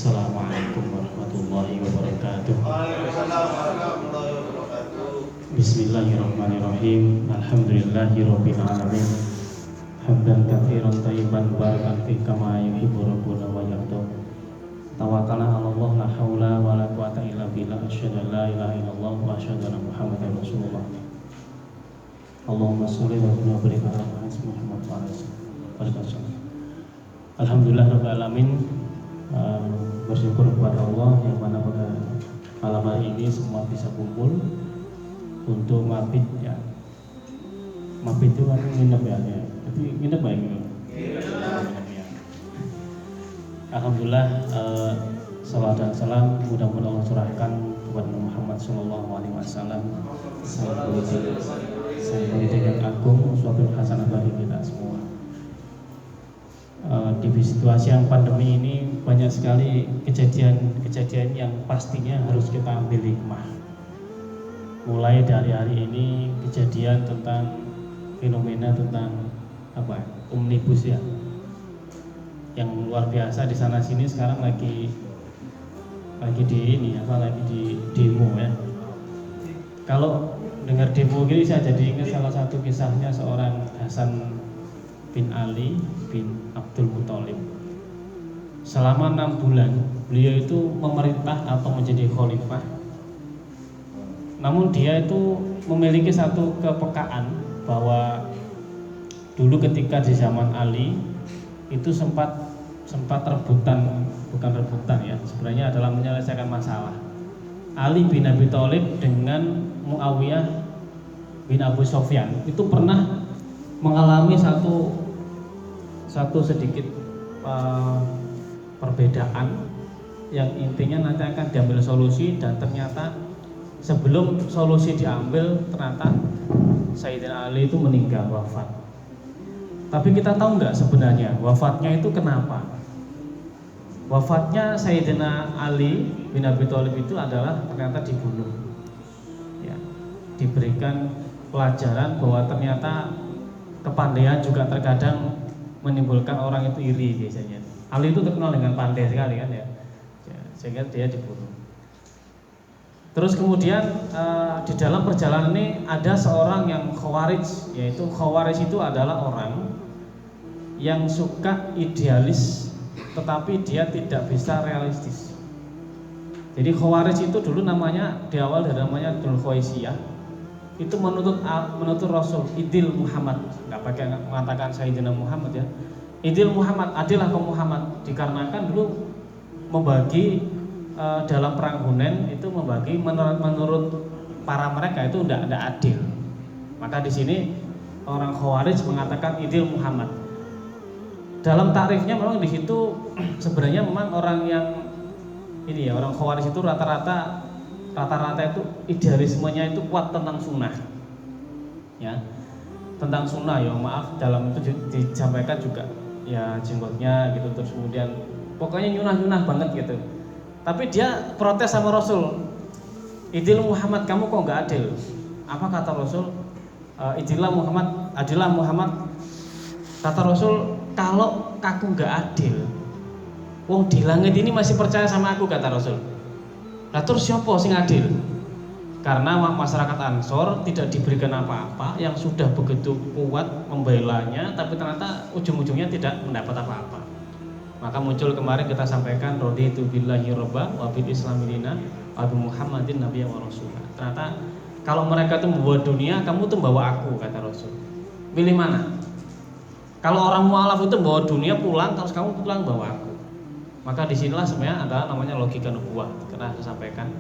Assalamualaikum warahmatullahi wabarakatuh. Waalaikumsalam warahmatullahi wabarakatuh. Bismillahirrahmanirrahim. Alhamdulillahirabbil alamin. Hamdan katsiran thayyiban barakan fi kama yuhibbu rabbuna wa yarda. Tawakkalna 'ala Allah la haula wa la quwata illa billah. Asyhadu an la ilaha illallah wa asyhadu anna Muhammadar Rasulullah. Allahumma sholli wa sallim wa barik ala Muhammad wa ala alihi. Alhamdulillah rabbil alamin. Bersyukur kepada Allah yang mana pada malam hari ini semua bisa kumpul untuk mabit ya. Mabit itu kan nginep ya. Jadi nginep ya gitu. Ya. Alhamdulillah salawat dan salam mudah-mudahan Allah curahkan kepada Muhammad sallallahu alaihi wasallam sang politik yang agung, uswatul hasanah bagi kita semua. Di situasi yang pandemi ini banyak sekali kejadian yang pastinya harus kita ambil hikmah. Mulai dari hari ini kejadian tentang fenomena tentang omnibus ya, yang luar biasa di sana sini sekarang lagi di demo ya. Kalau dengar demo gini saya jadi ingat salah satu kisahnya seorang Hasan bin Ali bin Abdul Muthalib. Selama 6 bulan beliau itu memerintah atau menjadi khalifah. Namun dia itu memiliki satu kepekaan bahwa dulu ketika di zaman Ali itu sempat bukan rebutan ya, sebenarnya adalah menyelesaikan masalah. Ali bin Abi Thalib dengan Muawiyah bin Abu Sufyan itu pernah mengalami satu sedikit perbedaan yang intinya nanti akan diambil solusi, dan ternyata sebelum solusi diambil ternyata Sayyidina Ali itu meninggal, wafat. Tapi kita tahu nggak sebenarnya wafatnya itu kenapa? Wafatnya Sayyidina Ali bin Abi Thalib itu adalah ternyata dibunuh ya. Diberikan pelajaran bahwa ternyata kepandaian juga terkadang menimbulkan orang itu iri biasanya. Ali itu terkenal dengan pandai sekali kan ya, sehingga dia dibunuh. Terus kemudian di dalam perjalanan ini ada seorang yang khawarij, yaitu khawarij itu adalah orang yang suka idealis tetapi dia tidak bisa realistis. Jadi khawarij itu dulu namanya di awal dari namanya Dzul Khawaisiyah, itu menurut Rasul Idil Muhammad, nggak pakai mengatakan Sayyidina Muhammad ya. Idil Muhammad, adillah kaum Muhammad, dikarenakan dulu membagi dalam perang Hunain itu membagi menurut para mereka itu tidak adil. Maka di sini orang Khawarij mengatakan Idil Muhammad. Dalam takrifnya memang di situ sebenarnya memang orang yang ini ya, orang Khawarij itu rata-rata itu idealismenya itu kuat tentang sunnah ya, tentang sunnah ya, maaf dalam itu disampaikan juga ya jenggotnya gitu, terus kemudian pokoknya nyunah banget gitu. Tapi dia protes sama Rasul, Idil Muhammad, kamu kok nggak adil? Apa kata Rasul? Idillah Muhammad, adillah Muhammad. Kata Rasul, kalau aku nggak adil, wong di langit ini masih percaya sama aku, kata Rasul. Nah terus siapa sing adil? Karena masyarakat Ansor tidak diberikan apa-apa, yang sudah begitu kuat membelanya, tapi ternyata ujung-ujungnya tidak mendapat apa-apa. Maka muncul kemarin kita sampaikan raditu billahi robba wa bil islami dina wa bi Muhammadin nabiyyan wa rasulah. Ternyata kalau mereka itu membawa dunia, kamu tuh membawa aku, kata Rasul. Pilih mana? Kalau orang mualaf itu membawa dunia pulang, terus kamu pulang bawa aku. Maka disinilah sebenarnya adalah namanya logika nubuwah, karena saya sampaikan.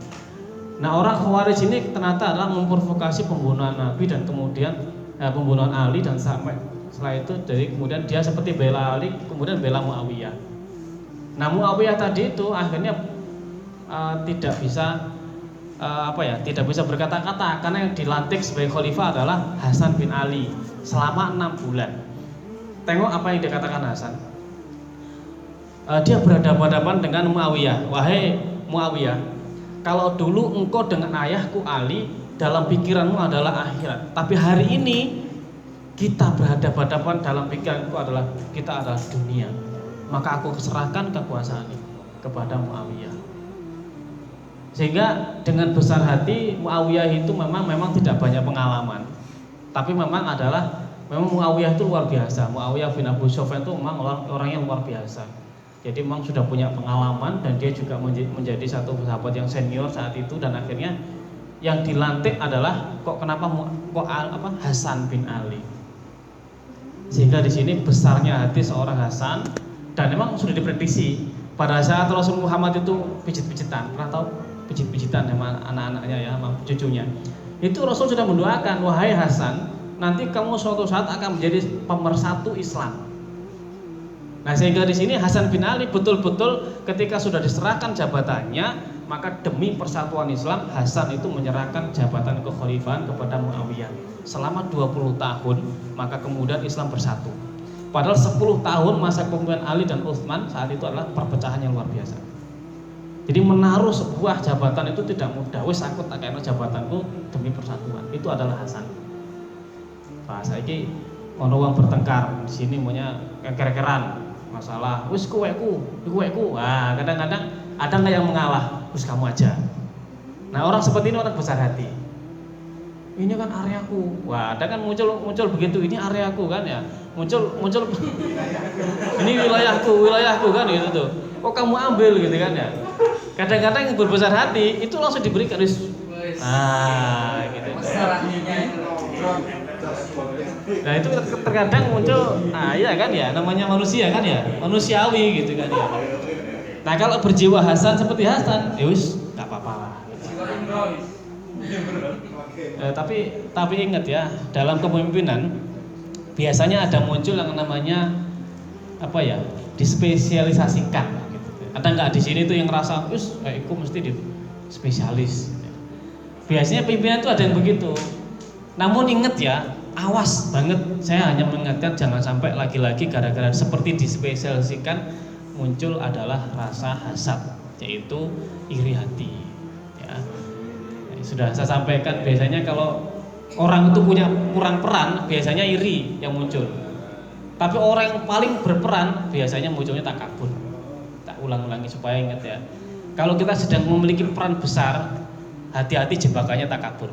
Nah orang Khawarij ini ternyata adalah memprovokasi pembunuhan Nabi dan kemudian pembunuhan Ali, dan sampai setelah itu dari kemudian dia seperti bela Ali, kemudian bela Muawiyah. Nah Muawiyah tadi itu akhirnya tidak bisa berkata-kata, karena yang dilantik sebagai khalifah adalah Hasan bin Ali selama 6 bulan. Tengok apa yang dikatakan Hasan. Dia berhadapan-hadapan dengan Muawiyah. Wahai Muawiyah, kalau dulu engkau dengan ayahku Ali dalam pikiranmu adalah akhirat, tapi hari ini kita berhadapan-hadapan dalam pikiranku adalah kita adalah dunia. Maka aku serahkan kekuasaan ini kepada Muawiyah. Sehingga dengan besar hati Muawiyah itu memang tidak banyak pengalaman, tapi memang Muawiyah itu luar biasa. Muawiyah bin Abu Sufyan itu memang orang yang luar biasa. Jadi memang sudah punya pengalaman dan dia juga menjadi satu sahabat yang senior saat itu, dan akhirnya yang dilantik adalah Hasan bin Ali. Sehingga di sini besarnya hati seorang Hasan, dan memang sudah diprediksi pada saat Rasul Muhammad itu pijit-pijitan, pernah tahu pijit-pijitan sama anak-anaknya ya, sama cucunya. Itu Rasul sudah mendoakan, wahai Hasan, nanti kamu suatu saat akan menjadi pemersatu Islam. Nah, sehingga di sini Hasan bin Ali betul-betul ketika sudah diserahkan jabatannya, maka demi persatuan Islam Hasan itu menyerahkan jabatan kekhalifahan kepada Muawiyah selama 20 tahun, maka kemudian Islam bersatu. Padahal 10 tahun masa kepemimpinan Ali dan Utsman saat itu adalah perpecahan yang luar biasa. Jadi menaruh sebuah jabatan itu tidak mudah. Wis aku tak kena jabatanku demi persatuan. Itu adalah Hasan. Nah, saiki ono wong bertengkar di sini maunya keker-kekeran masalah wis kuweku. Wah, kadang-kadang ada nggak yang mengalah, wis kamu aja. Nah, orang seperti ini orang besar hati. Ini kan areaku. Wah, ada kan muncul begitu, ini areaku kan ya. Muncul ini wilayahku kan gitu tuh. Kok kamu ambil gitu kan ya. Kadang-kadang yang berbesar hati itu langsung diberikan wis. Ah, gitu. Nah, itu terkadang muncul, iya kan ya, namanya manusia kan ya, manusiawi gitu kan ya. Nah, kalau berjiwa Hasan seperti Hasan, ya wis nggak apa-apa lah. Tapi ingat ya, dalam kepemimpinan biasanya ada muncul yang namanya dispesialisasikan. Gitu. Ada nggak di sini tuh yang ngerasa, aku mesti di spesialis. Biasanya pimpinan itu ada yang begitu. Namun ingat ya, awas banget. Saya hanya mengingatkan jangan sampai lagi-lagi gara-gara seperti dispesialisasikan muncul adalah rasa hasad, yaitu iri hati. Ya. Sudah saya sampaikan, biasanya kalau orang itu punya kurang peran, biasanya iri yang muncul. Tapi orang yang paling berperan biasanya munculnya takabur. Tak ulang-ulangi supaya ingat ya. Kalau kita sedang memiliki peran besar, hati-hati jebakannya takabur.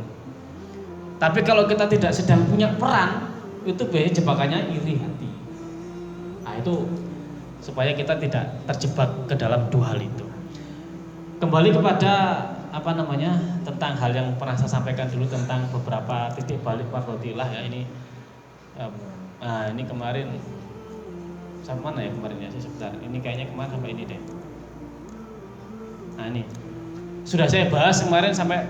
Tapi kalau kita tidak sedang punya peran, itu biasanya jebakannya iri hati. Nah, itu supaya kita tidak terjebak ke dalam dua hal itu. Kembali kepada tentang hal yang pernah saya sampaikan dulu tentang beberapa titik balik fardhotilah ya. Ini kemarin sampai mana ya kemarin ya, sebentar. Ini kayaknya kemarin sampai ini deh. Nah, ini sudah saya bahas kemarin sampai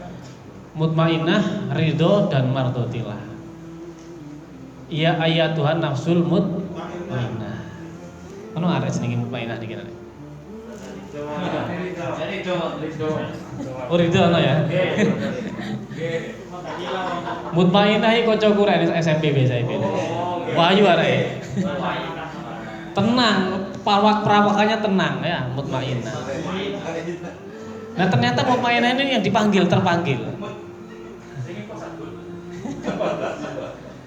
mutmainah, ridho dan mardhotilah. Iya ayat Tuhan nafsul mutmainah. Ono arek jenenge mutmainah dikira. Oh, ridho ono ya. Mutmainah iki kanca kurang SMP biasa iki. Wahyu arek. Tenang, perawakannya tenang ya, mutmainah. Nah, ternyata mutmainah ini yang terpanggil.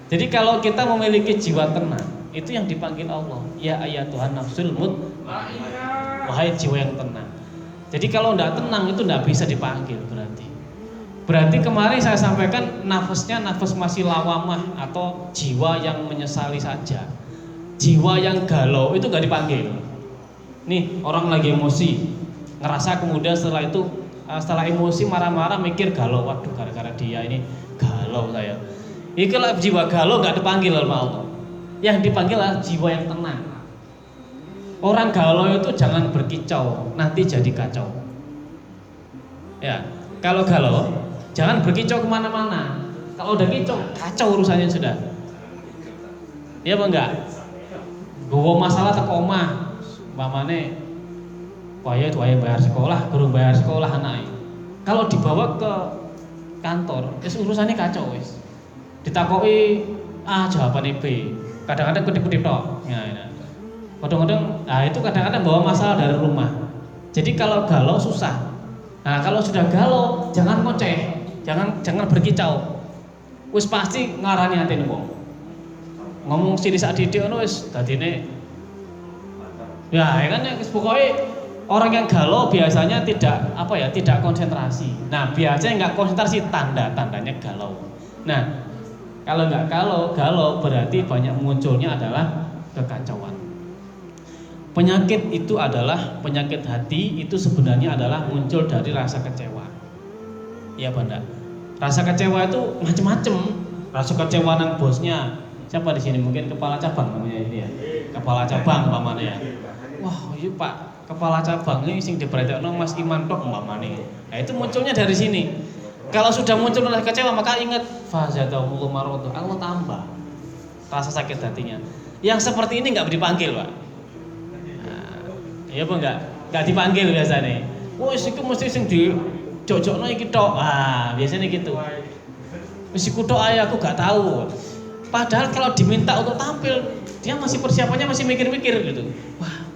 Jadi kalau kita memiliki jiwa tenang, itu yang dipanggil Allah. Ya ayat Tuhan nafsul mutmainah. Wahai jiwa yang tenang. Jadi kalau tidak tenang itu tidak bisa dipanggil berarti. Berarti kemarin saya sampaikan nafasnya nafas masih lawamah atau jiwa yang menyesali saja. Jiwa yang galau itu nggak dipanggil. Nih orang lagi emosi, ngerasa kemudian setelah emosi marah-marah mikir galau, waduh gara-gara dia ini galau saya. Ini kalau jiwa galau nggak dipanggil oleh Allah. Yang dipanggil adalah jiwa yang tenang. Orang galau itu jangan berkicau, nanti jadi kacau. Ya, kalau galau jangan berkicau kemana-mana. Kalau udah kacau urusannya sudah. Iya apa enggak? Gue masalah teko omah, umpamane waya bayar sekolah, guru bayar sekolah anaknya. Kalau dibawa ke kantor, urusannya kacau wis. Ditakoki A jawabannya B. Kadang-kadang kedip-kedip tok. Ya. Kadang-kadang itu kadang-kadang bawa masalah dari rumah. Jadi kalau galau susah. Nah, kalau sudah galau jangan ngoceh, jangan berkicau. Wis pasti ngarani atine wong. Ngomong sithik sak didik ngono wis dadine. Ya kan wis pokoke Orang yang galau biasanya tidak konsentrasi. Nah, biasanya nggak konsentrasi, tanda-tandanya galau. Nah, kalau nggak galau berarti banyak munculnya adalah kekacauan. Penyakit itu adalah penyakit hati, itu sebenarnya adalah muncul dari rasa kecewa. Iya Banda. Rasa kecewa itu macam-macam. Rasa kecewa nang bosnya. Siapa di sini mungkin kepala cabang namanya ini ya. Kepala cabang umpamanya. Wah, iya Pak, kepala cabangnya sing diperhatikno Mas Iman tok umpamane. Nah, itu munculnya dari sini. Kalau sudah muncul rasa kecewa maka ingat fazatahullahu maradu, Allah tambah rasa sakit hatinya. Yang seperti ini enggak dipanggil, Pak. Nah, iya apa enggak dipanggil biasanya. Wis iku mesti sing di jojokno iki tok. Ah, biasanya gitu. Wis iku tok ae aku gak tahu. Padahal kalau diminta untuk tampil, dia masih persiapannya masih mikir-mikir gitu. Wah.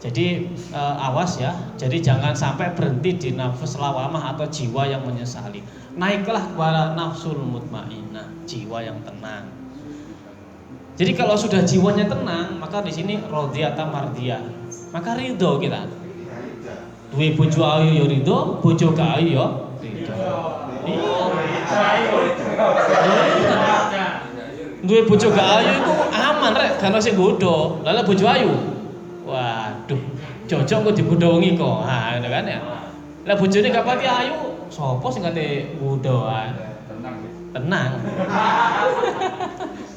Jadi awas ya. Jadi jangan sampai berhenti di nafs lawamah atau jiwa yang menyesali. Naiklah kepada nafsul mutmainnah, jiwa yang tenang. Jadi kalau sudah jiwanya tenang, maka di sini radhiyata mardiyah. Maka ridho kita. Duwe bojo ayu ya ridho, bojo gak ayu ya ridho. Duwe bojo gak ayu iku aman rek, gak ono sing godho. Lah bojo ayu. Waduh, cocok kok digodho wengi kok. Ha, ngono kan ya. Lah bojone gak pati ayu, sapa sing kate godho ae? Tenang.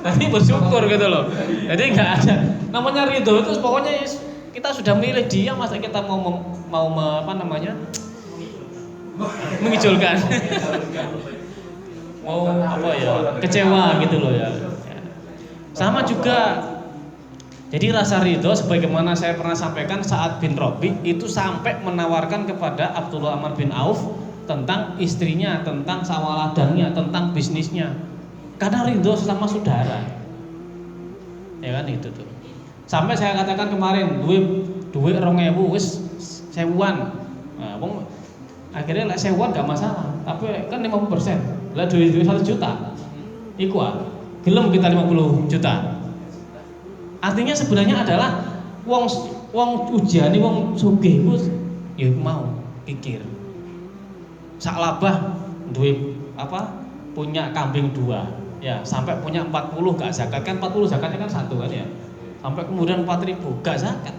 Nanti bersyukur gitu loh. Jadi nggak ada namanya ridho itu pokoknya kita sudah milih dia, masa kita mau mengijolkan. Mau apa ya, kecewa gitu loh ya. Sama juga. Jadi rasa ridho sebagaimana saya pernah sampaikan, Sa'ad bin Rabi itu sampai menawarkan kepada Abdullah Amr bin Auf tentang istrinya, tentang sawaladangnya, tentang bisnisnya. Karena ridho sesama saudara. Ya kan itu tuh. Sampai saya katakan kemarin, duit 2.000 wis 1.000-an. Nah, akhirnya lek 1.000-an gak masalah, tapi kan 50%. Lah duit 1 juta. Iku gelem kita 50 juta. Artinya sebenarnya adalah wong ujiane wong sugih iku ya mau pikir. Sak labah duwe punya kambing 2 ya, sampai punya 40 gak zakat kan, 40 zakatnya kan 1 kan ya, sampai kemudian 4.000 gak zakat.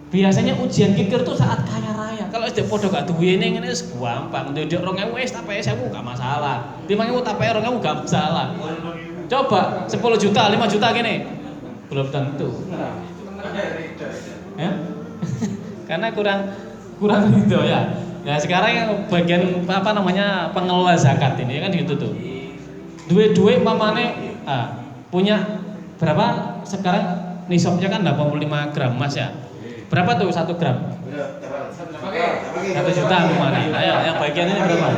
Biasanya ujian kikir tuh saat kaya raya. Kalau SD podo gak duwe ngene wis gampang, ndek 2.000 wis tape 1.000 gak masalah, 5.000 tape 2.000 gak masalah. Coba 10 juta 5 juta gini belum tentu ya. Karena kurang ridho ya. Nah sekarang yang bagian pengelola zakat ini kan gitu tuh. Duit mamane punya berapa sekarang nisabnya kan 85 gram emas ya. Berapa tuh 1 gram? 1 juta mamane. Ayo yang bagian ini berapa?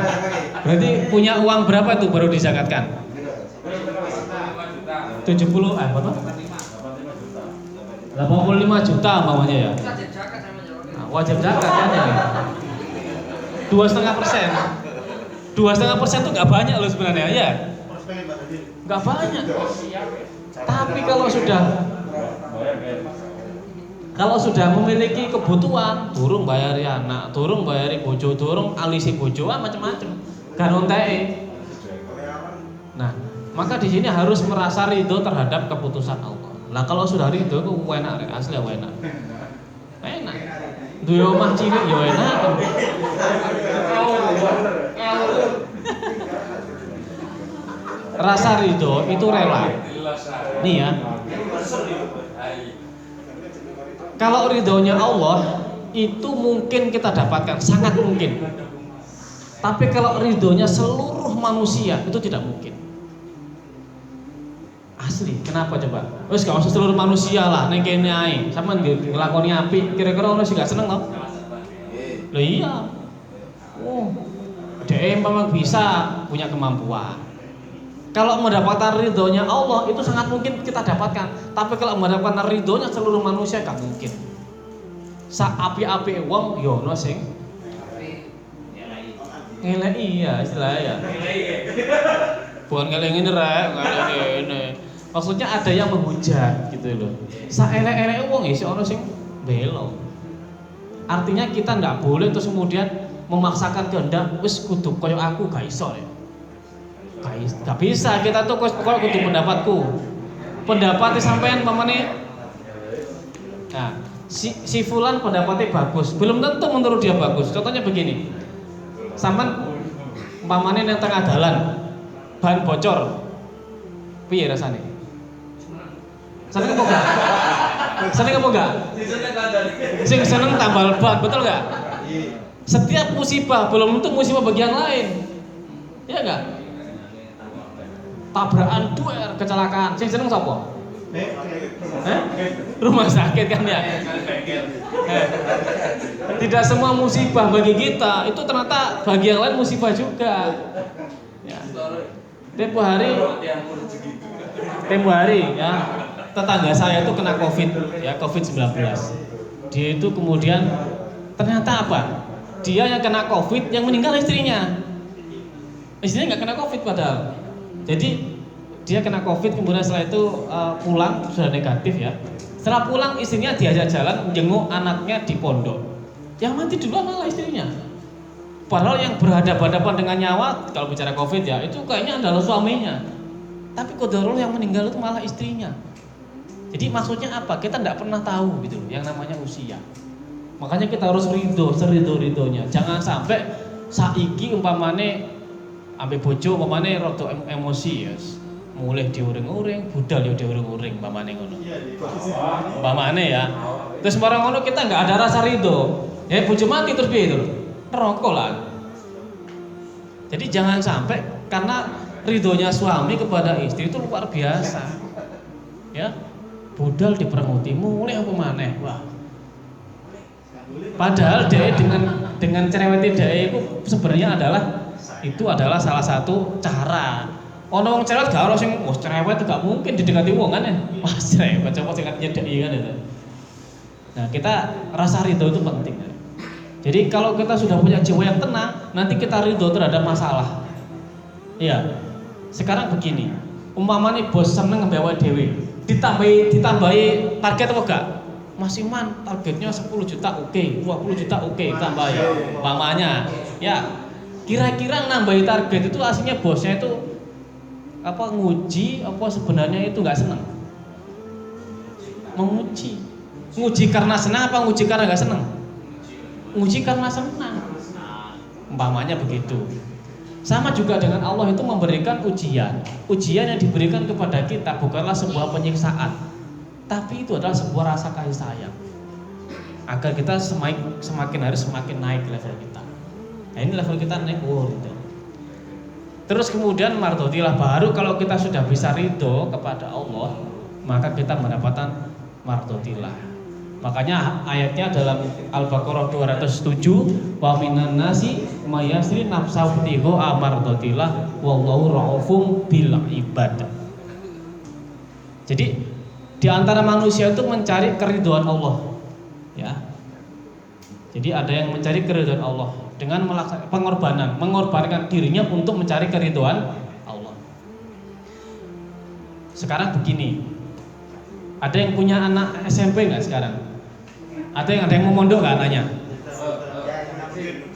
Berarti punya uang berapa tuh baru dizakatkan? 70 berapa? 85 juta mamanya ya. Wajib zakat kan ya. 2,5%. 2,5% tuh nggak banyak loh sebenarnya ya. Nggak banyak. Tapi kalau sudah memiliki kebutuhan, durung bayari anak, durung bayari bojo, durung alisi bojoan macam-macam. Garonteke. Nah, maka di sini harus merasa ridho terhadap keputusan Allah. Lah kalau sudah ridho itu enak, asli enak. Enak. Duwe omah cilik ya enak. Rasa ridho itu rela. Nih ya. Kalau ridhonya Allah itu mungkin kita dapatkan, sangat mungkin. Tapi kalau ridhonya seluruh manusia itu tidak mungkin. Asli, kenapa coba? Wis gak usah seluruh manusia lah, ning kene ae. Sampeyan nglakoni apik, kira-kira ono sing gak seneng to? Loh iya. Dia memang bisa punya kemampuan. Kalau mendapatkan ridhonya Allah itu sangat mungkin kita dapatkan. Tapi kalau mendapatkan ridhonya seluruh manusia gak mungkin. Sak api-api wong yo ono sing ngeleki ya istilahnya. Bukan ngeleki rek, ngeleki ini. Maksudnya ada yang menghujat gitu loh. Saelek-eleke wong isih ana sing belo. Artinya kita nggak boleh terus kemudian memaksakan kehendak, wis kudu koyo aku gak iso ya. Gak bisa, kita tuh pokoknya kudu pendapatku. Pendapatnya sampean pamane. Nah, si fulan pendapatnya bagus, belum tentu menurut dia bagus. Contohnya begini. Sampean umpamane nang tengah dalan, ban bocor. Piye rasane? Seneng apa enggak? Seneng apa enggak? Sing seneng tambal ban, betul enggak? Setiap musibah belum tentu musibah bagi yang lain. Iya enggak? Tabrakan duer, kecelakaan. Sing seneng sapa? Rumah sakit kan ya? Tidak semua musibah bagi kita itu ternyata bagi yang lain musibah juga. Ya. Tempo hari ya, tetangga saya itu kena COVID-19. Dia itu kemudian ternyata apa? Dia yang kena COVID, yang meninggal istrinya. Istrinya nggak kena COVID padahal. Jadi dia kena COVID, kemudian setelah itu pulang sudah negatif ya. Setelah pulang istrinya diajak jalan menjenguk anaknya di pondok. Yang mati duluan malah istrinya. Padahal yang berhadapan-hadapan dengan nyawa kalau bicara COVID ya itu kayaknya adalah suaminya. Tapi qadarullah yang meninggal itu malah istrinya. Jadi maksudnya apa? Kita tidak pernah tahu gitu yang namanya usia. Makanya kita harus ridho, serido-ridonya. Jangan sampai saiki umpamane ambil bojo umpamane rada emosi ya. Mulai diuring-uring, budal ya diuring-uring umpamane ngono. Umpamane ya. Terus barang ngono kita enggak ada rasa ridho. Ya bojo mati terus piye itu? Neraka lah. Jadi jangan sampai karena ridhonya suami kepada istri itu luar biasa. Ya. Budal diperemuti mulai apa maneh. Wah. Padahal dia dengan cerewet dia itu sebenarnya adalah salah satu cara. Ono wong cerewet gak ono sing cerewet gak mungkin didekati wong kan ya. Wah, cerewet coba sing nyedeki kan itu. Nah, kita rasa ridho itu penting. Jadi kalau kita sudah punya jiwa yang tenang, nanti kita ridho terhadap masalah. Iya. Sekarang begini, umpamanya bos seneng ngebawa dewe, ditambahi target apa enggak? Mas Iman targetnya 10 juta oke, 20 juta oke, tambahi. Umpamanya, ya kira-kira nambahi target itu aslinya bosnya itu apa nguji apa sebenarnya itu nggak seneng? Menguji. Nguji karena senang apa nguji karena nggak seneng? Nguji karena senang. Umpamanya begitu. Sama juga dengan Allah itu memberikan ujian. Ujian yang diberikan kepada kita bukanlah sebuah penyiksaan, tapi itu adalah sebuah rasa kasih sayang. Agar kita semakin hari semakin naik level kita. Nah ini level kita naik gitu. Terus kemudian mardotilah, baru kalau kita sudah bisa ridho kepada Allah, maka kita mendapatkan mardotilah. Makanya ayatnya dalam Al-Baqarah 207, wa minan nasi mayasri nafsahu tiho amardotilah wallahu raufum bil ibad. Jadi di antara manusia itu mencari keridhaan Allah, ya. Jadi ada yang mencari keridhaan Allah dengan melaksanakan mengorbankan dirinya untuk mencari keridhaan Allah. Sekarang begini, ada yang punya anak SMP nggak sekarang? Ada yang mau mondok nggak anaknya?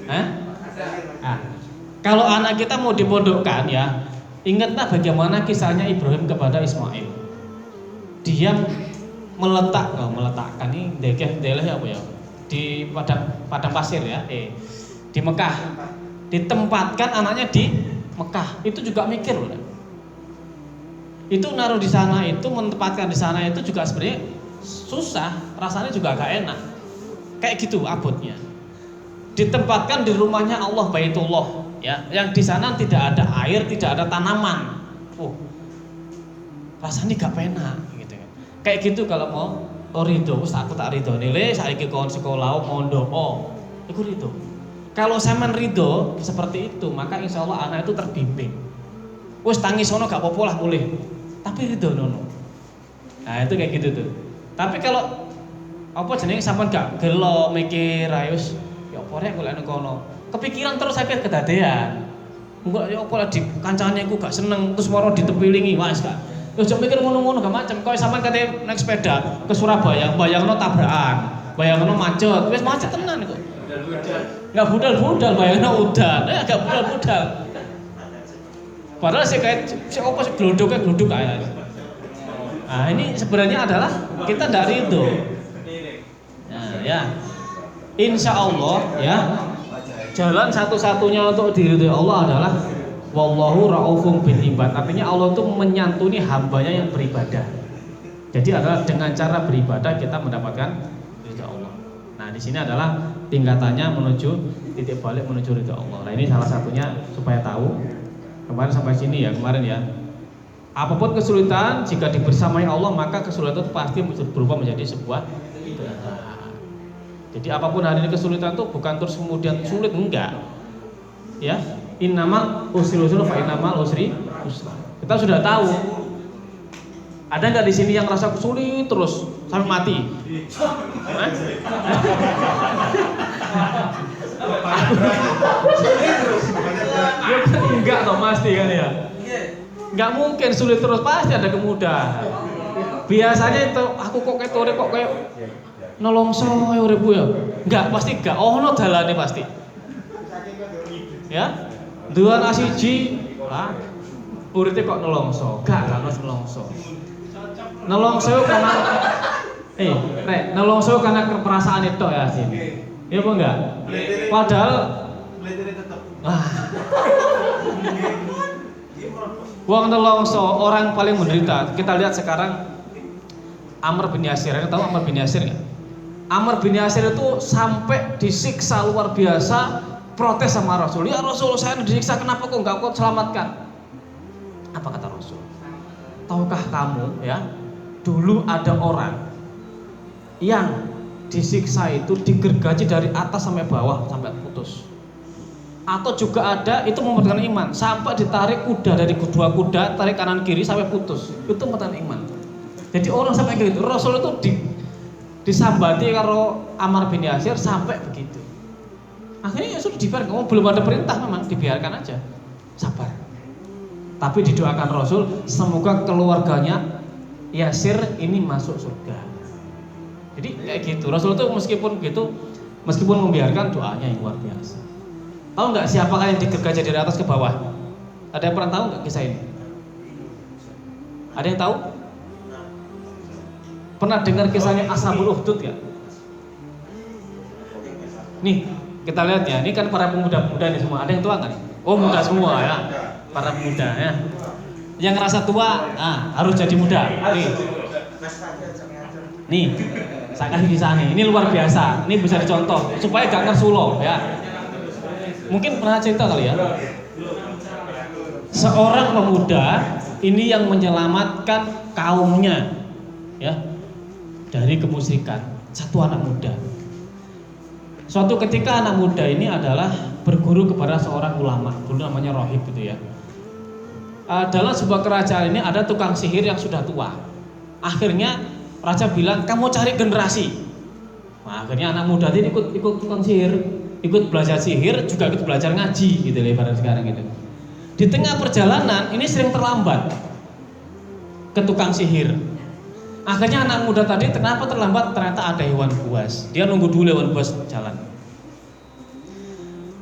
Nah, kalau anak kita mau dipondokkan ya, ingatlah bagaimana kisahnya Ibrahim kepada Ismail. Dia meletakkan ini deleh apa ya? Di padang pasir ya, di Mekah. Ditempatkan anaknya di Mekah. Itu juga mikir loh. Itu naruh di sana itu menempatkan di sana itu juga sebenarnya susah, rasanya juga agak enak. Kayak gitu abotnya. Ditempatkan di rumahnya Allah Baitullah, ya, yang di sana tidak ada air, tidak ada tanaman. Rasanya gak penak gitu kan. Kayak gitu kalau mau ridho, aku tak ridho nilai saiki kon sekolah mondok, iku ridho. Kalau sampean ridho seperti itu, maka insya Allah anak itu terbimbing. Wes tangis sono gak apa-apa lah boleh, tapi ridho nono. Nah itu kayak gitu tuh. Tapi kalau apa jenenge sampean gak gelo mikir ayus, ya apa rek golek nang kono. Kepikiran terus sakit kedadean. Enggak ya apa di kancane aku gak seneng terus moro ditepilingi wis gak. Ya aja mikir ngono-ngono gak macam. Kowe sampean kate naik sepeda ke Surabaya, bayangno tabrakan. bayangno macet, wis macet tenan kok. Enggak budal-budal, bayangno udan, agak budal-budal. Padahal sih kayak si opo sih gluduk kayak. Nah, ini sebenarnya adalah kita tidak ridho. Nah, ya. Insya Allah ya. Jalan satu-satunya untuk diridhoi Allah adalah wallahu raufum bil ibad. Artinya Allah itu menyantuni hambanya yang beribadah. Jadi adalah dengan cara beribadah kita mendapatkan ridha Allah. Nah, di sini adalah tingkatannya menuju titik balik menuju ridha Allah. Nah, ini salah satunya supaya tahu. Kemarin sampai sini ya, kemarin ya. Apapun kesulitan jika dibersamai Allah maka kesulitan itu pasti berubah menjadi sebuah ridha. Jadi apapun hari ini kesulitan itu bukan terus kemudian sulit, enggak. Ya, innamal usri yusra fa innamal usri yusra. Kita sudah tahu. Ada enggak di sini yang rasa sulit terus sampai mati? Enggak toh, pasti kan ya. Enggak mungkin sulit terus, pasti ada kemudahan. Biasanya itu aku kok kayak nolongso urip ya. Enggak, pasti enggak. Ono dalane pasti. Ya. Duan asiji, ah. Uripe kok nolongso. Enggak nolongso. Nolongso karena nolongso karena keperasaan itu ya sih. Iya apa enggak? Padahal wong nolongso orang paling menderita. Kita lihat sekarang Amr bin Yasir. Anda tahu Amr bin Yasir enggak? Amr bin Yasir itu sampai disiksa luar biasa, protes sama Rasul. Ya Rasul, saya disiksa, kenapa kok enggak kau selamatkan? Apa kata Rasul? Tahukah kamu ya, dulu ada orang yang disiksa itu digergaji dari atas sampai bawah sampai putus. Atau juga ada itu mempertahankan iman, sampai ditarik kuda dari kedua kuda, tarik kanan kiri sampai putus. Itu mempertahankan iman. Jadi orang sampai gitu. Rasul itu disambati karo Ammar bin Yasir sampai begitu. Akhirnya ya sudah dibiarkan, belum ada perintah, memang dibiarkan aja, sabar. Tapi didoakan Rasul semoga keluarganya Yasir ini masuk surga. Jadi kayak gitu. Rasul itu meskipun membiarkan, doanya yang luar biasa. Tahu nggak siapakah yang digergaji dari atas ke bawah? Ada yang pernah tahu nggak kisah ini? Ada yang tahu? Pernah dengar kisahnya Ashabul Ukhdud ya? Nih, kita lihat ya. Ini kan para pemuda-pemuda nih semua. Ada yang tua nggak nih? Oh, muda semua ya. Para pemuda ya. Yang ngerasa tua, harus jadi muda. Nih, saya kasih kisah nih. Ini luar biasa. Ini bisa dicontoh supaya gak ngersulo ya. Mungkin pernah cerita kali ya. Seorang pemuda ini yang menyelamatkan kaumnya ya dari kemusyrikan, satu anak muda. Suatu ketika anak muda ini adalah berguru kepada seorang ulama, dulu namanya Rohib gitu ya. Dalam sebuah kerajaan ini ada tukang sihir yang sudah tua. Akhirnya raja bilang, kamu cari generasi. Nah, akhirnya anak muda ini ikut tukang sihir, ikut belajar sihir, juga ikut belajar ngaji gitu lebaran sekarang gitu. Di tengah perjalanan ini sering terlambat ke tukang sihir. Akhirnya anak muda tadi kenapa terlambat? Ternyata ada hewan buas. Dia nunggu dulu hewan buas jalan.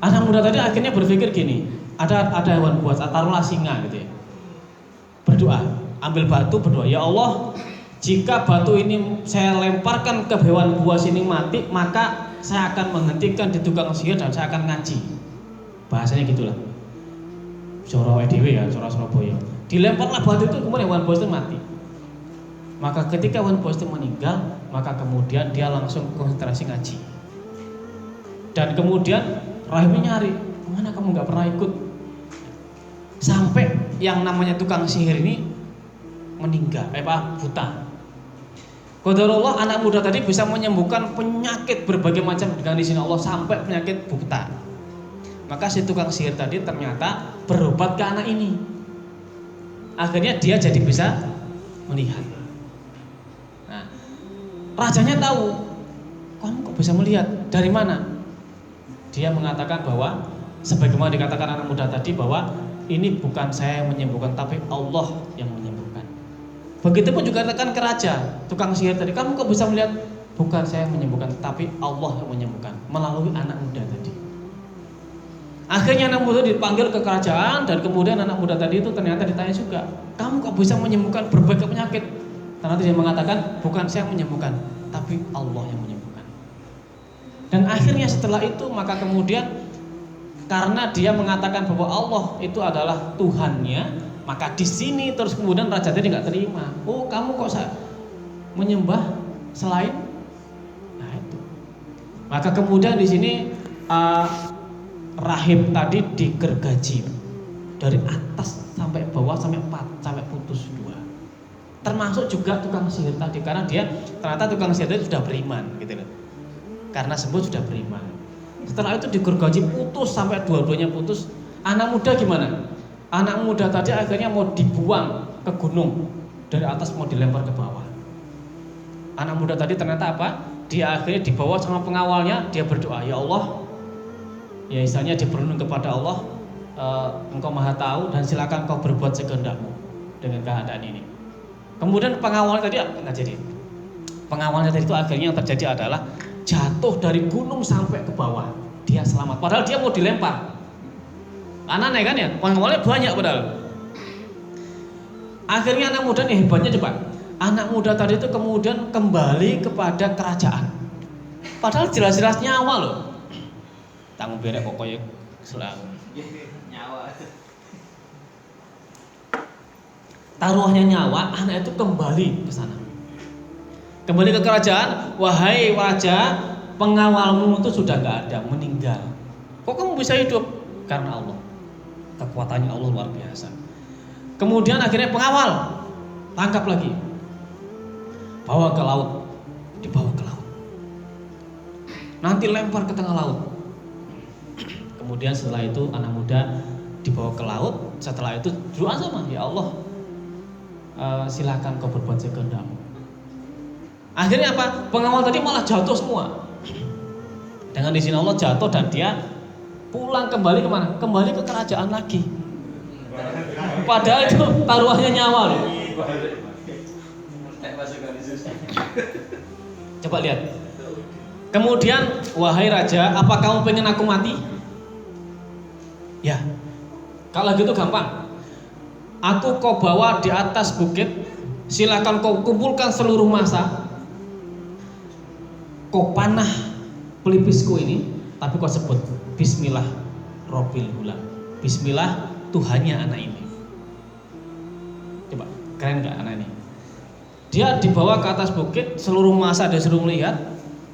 Anak muda tadi akhirnya berpikir gini, ada hewan buas, taruhlah singa gitu ya. Berdoa, ambil batu berdoa, ya Allah, jika batu ini saya lemparkan ke hewan buas ini mati, maka saya akan menghentikan di tukang sihir dan saya akan ngaji. Bahasanya gitulah. Coro EDW ya, coro Surabaya. Dilemparlah batu itu, kemudian hewan buas itu mati. Maka ketika hewan buas itu meninggal, maka kemudian dia langsung konsentrasi ngaji. Dan kemudian rahimnya nyari, kemana kamu nggak pernah ikut? Sampai yang namanya tukang sihir ini meninggal, buta. Qadarullah anak muda tadi bisa menyembuhkan penyakit berbagai macam dengan izin Allah sampai penyakit buta. Maka si tukang sihir tadi ternyata berobat ke anak ini. Akhirnya dia jadi bisa melihat. Nah, rajanya tahu, kamu kok bisa melihat? Dari mana? Dia mengatakan bahwa sebagaimana dikatakan anak muda tadi bahwa ini bukan saya yang menyembuhkan, tapi Allah yang menyembuhkan. Begitupun juga katakan ke raja, tukang sihir tadi, kamu kok bisa melihat? bukan saya yang menyembuhkan, tapi Allah yang menyembuhkan melalui anak muda tadi. Akhirnya anak muda dipanggil ke kerajaan, dan kemudian anak muda tadi itu ternyata ditanya juga, kamu kok bisa menyembuhkan berbagai penyakit? Ternyata dia mengatakan, bukan saya yang menyembuhkan, tapi Allah yang menyembuhkan. Dan akhirnya setelah itu maka kemudian karena dia mengatakan bahwa Allah itu adalah Tuhannya, maka di sini terus kemudian raja tadi nggak terima. Oh, kamu kok menyembah selain? Nah itu. Maka kemudian di sini rahib tadi digergaji dari atas sampai bawah sampai putus dua. Termasuk juga tukang sihir tadi, karena dia ternyata tukang sihir tadi sudah beriman, gitu loh. Karena sembuh sudah beriman. Setelah itu digergaji putus sampai dua-duanya putus. Anak muda gimana? Anak muda tadi akhirnya mau dibuang ke gunung, dari atas mau dilempar ke bawah. Anak muda tadi ternyata apa? Dia akhirnya dibawa sama pengawalnya, dia berdoa, ya Allah, ya istilahnya dia berlindung kepada Allah, engkau maha tahu dan silakan kau berbuat sekehendakmu dengan keadaan ini. Kemudian pengawalnya tadi nggak jadi. Pengawalnya tadi itu akhirnya yang terjadi adalah jatuh dari gunung sampai ke bawah. Dia selamat, padahal dia mau dilempar. Aneh kan ya, pengawalnya banyak padahal. Akhirnya anak muda nih hebatnya coba. Anak muda tadi itu kemudian kembali kepada kerajaan. Padahal jelas-jelas nyawa loh. Tanggung berek pokoknya selalu. Nyawa. Taruhannya nyawa, anak itu kembali ke sana. Kembali ke kerajaan, wahai raja, pengawalmu itu sudah gak ada, meninggal. Kok kamu bisa hidup? Karena Allah. Kekuatannya Allah luar biasa. Kemudian akhirnya pengawal tangkap lagi, bawa ke laut, dibawa ke laut, nanti lempar ke tengah laut. Kemudian setelah itu anak muda dibawa ke laut. Setelah itu doa sama, ya Allah, silakan kau berbuat sekehendakmu. Akhirnya apa? Pengawal tadi malah jatuh semua. Dengan izin Allah jatuh dan dia pulang kembali kemana? Kembali ke kerajaan lagi. Padahal itu taruhannya nyawa loh. Coba lihat. Kemudian, wahai raja, apa kamu pengen aku mati? Ya. Kalau gitu gampang. Aku kau bawa di atas bukit, silakan kau kumpulkan seluruh massa. Kau panah pelipisku ini, tapi kau sebut Bismillah Robbil Gulam. Bismillah Tuhannya anak ini. Coba, keren gak anak ini? Dia dibawa ke atas bukit, seluruh massa dia suruh melihat,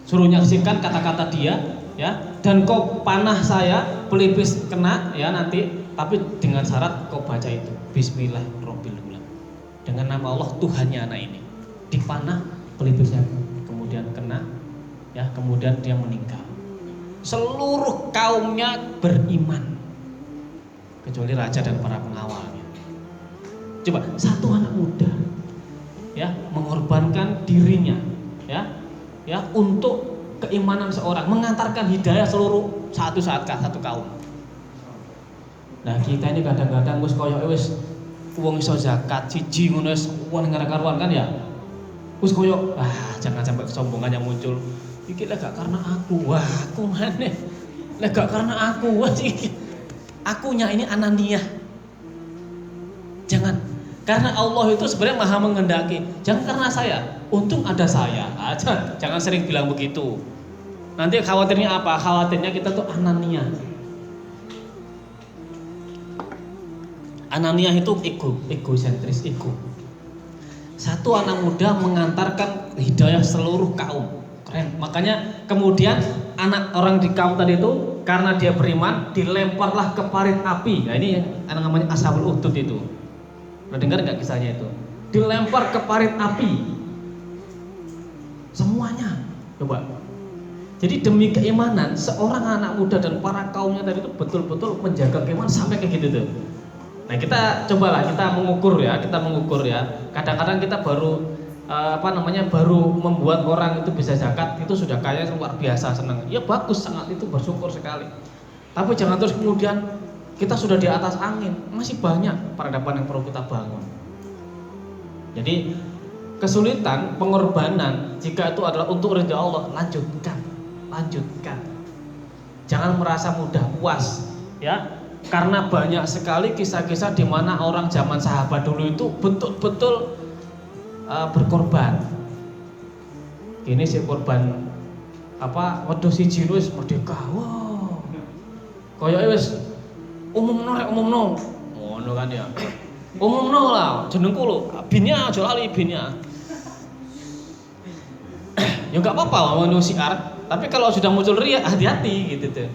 suruh nyaksikan kata-kata dia, ya. Dan kau panah saya, pelipis kena, ya nanti, tapi dengan syarat kau baca itu Bismillah Robbil Gulam. Dengan nama Allah Tuhannya anak ini. Dipanah pelipisnya, kemudian kena, ya, kemudian dia meninggal. Seluruh kaumnya beriman, kecuali raja dan para pengawalnya. Coba, satu anak muda, ya, mengorbankan dirinya, ya untuk keimanan seorang, mengantarkan hidayah seluruh satu kaum. Nah, kita ini kadang-kadang wis koyo wis wong iso zakat siji ngono wis wong karuan kan ya. Wis koyo jangan sampai kesombongan yang muncul. Iki lek gak karena aku, aku maneh. Lek gak karena aku, iki. Akunya ini ananiyah. Jangan. Karena Allah itu sebenarnya maha menghendaki. Jangan karena saya, untung ada saya. Jangan sering bilang begitu. Nanti khawatirnya apa? Khawatirnya kita tuh ananiyah. Ananiyah itu egosentris, ego. Satu anak muda mengantarkan hidayah seluruh kaum. Keren. Makanya kemudian anak orang di kaum tadi itu karena dia beriman dilemparlah ke parit api. Nah ini yang namanya Ashabul Ukhdud itu. Pernah dengar nggak kisahnya itu? Dilempar ke parit api. Semuanya. Coba. Jadi demi keimanan seorang anak muda dan para kaumnya tadi itu betul-betul menjaga keimanan sampai kayak gitu tuh. Nah kita cobalah kita mengukur ya. Kadang-kadang kita baru baru membuat orang itu bisa zakat itu sudah kaya luar biasa senang. Ya bagus, sangat itu bersyukur sekali. Tapi jangan terus kemudian kita sudah di atas angin, masih banyak peradaban yang perlu kita bangun. Jadi kesulitan, pengorbanan, jika itu adalah untuk ridha Allah, lanjutkan. Jangan merasa mudah puas, ya. Karena banyak sekali kisah-kisah di mana orang zaman sahabat dulu itu betul-betul berkorban. Ini si korban wedhus siji wis merdeka. Wow. Koyoke wis umumno. Ngono kan ya. Umumno lah, jenengku lho, binya aja lali binya. Ya enggak apa-apa mau siar, tapi kalau sudah muncul riya hati-hati gitu tuh.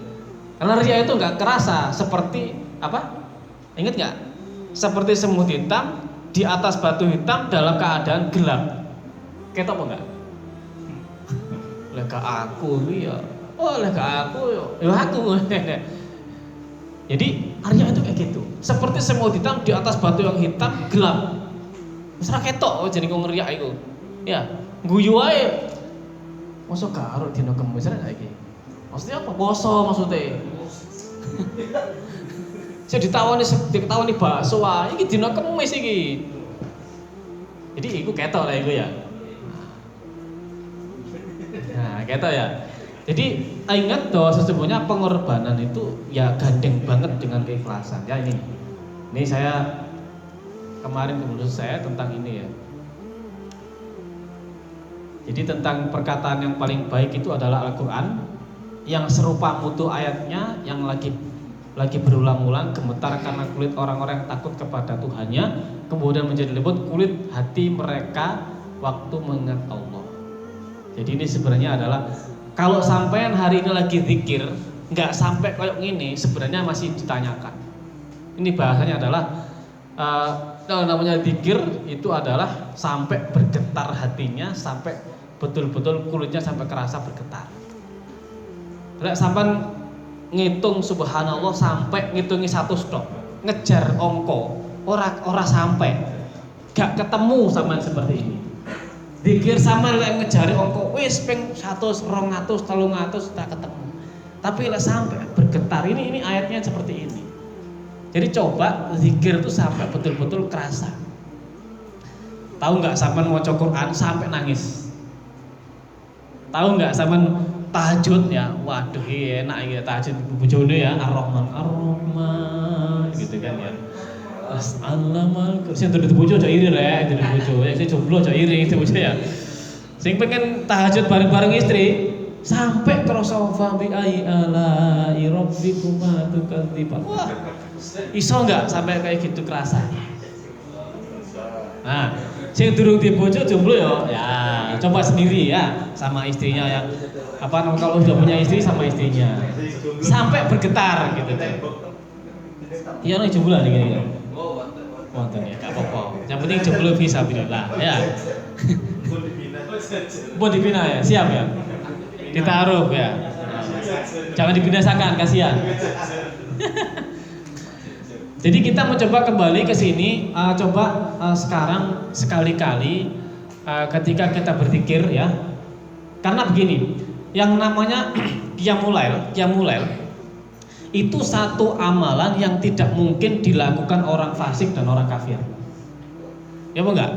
Karena riya itu enggak kerasa seperti apa? Ingat enggak? Seperti semut hitam di atas batu hitam dalam keadaan gelap. Ketok apa enggak? Lega aku ya. Oh, lega aku ya. Ya aku. Jadi riya itu kayak gitu. Seperti semut hitam di atas batu yang hitam gelap. Wis ra ketok jenenge wong riya iku. Ya, guyu ae. Masa karo dina Kamis ra iki. Maksudnya apa? Poso maksudnya. Saya ditawani bakso wae iki dina Kamis iki. Jadi iku ketok lah iku ya. Nah, ketok ya. Jadi ingat bahwa sesungguhnya pengorbanan itu ya gandeng banget dengan keikhlasan. Ya ini saya kemarin kemudian saya tentang ini ya. Jadi tentang perkataan yang paling baik itu adalah Al-Quran yang serupa mutu ayatnya yang lagi berulang-ulang gemetar karena kulit orang-orang yang takut kepada Tuhannya, kemudian menjadi lembut kulit hati mereka waktu mengingat Allah. Jadi ini sebenarnya adalah kalau sampean hari ini lagi zikir nggak sampai kayak gini sebenarnya masih ditanyakan. Ini bahasanya adalah namanya zikir itu adalah sampai bergetar hatinya, sampai betul-betul kulitnya sampai kerasa bergetar. Lek sampean ngitung subhanallah sampai ngitungi 1 stok, ngejar ongko, ora sampai. Gak ketemu sampean seperti ini. Zikir sampean lek ngejari ongko wis ping 100, 200, 300 tak ketemu. Tapi lek sampai bergetar ini ayatnya seperti ini. Jadi coba zikir itu sampai betul-betul kerasa. Tahu nggak sampean mau Quran sampai nangis? Tahu nggak sampean tahajud ya? Waduh enak ya tahajud bojone ya Ar-Rahman Ar-Rahman gitu kan ya. As'alamal sing dudu bojo aja iri rek, dudu bojo. Ya sing jomblo aja iri itu bojo ya. Sing pengen tahajud bareng-bareng istri sampai krasa fa bi ai ala rabbikuma tukadziban. Wah. Iso enggak sampai kayak gitu kerasa? Nah, sing durung di bojo jomblo ya coba sendiri ya sama istrinya yang kalau sudah punya istri sama istrinya sampai bergetar gitu deh. Iya nih jomblo nih gini. Wonten ya, enggak apa-apa. Yang penting jomblo fisabilillah ya. Mau dibina ya, siap ya. Ditaruh ya. Jangan dibinasakan, kasihan. Jadi kita mencoba kembali ke sini, sekarang sekali-kali ketika kita berzikir ya. Karena begini, yang namanya qiyamul itu satu amalan yang tidak mungkin dilakukan orang fasik dan orang kafir. Ya apa enggak?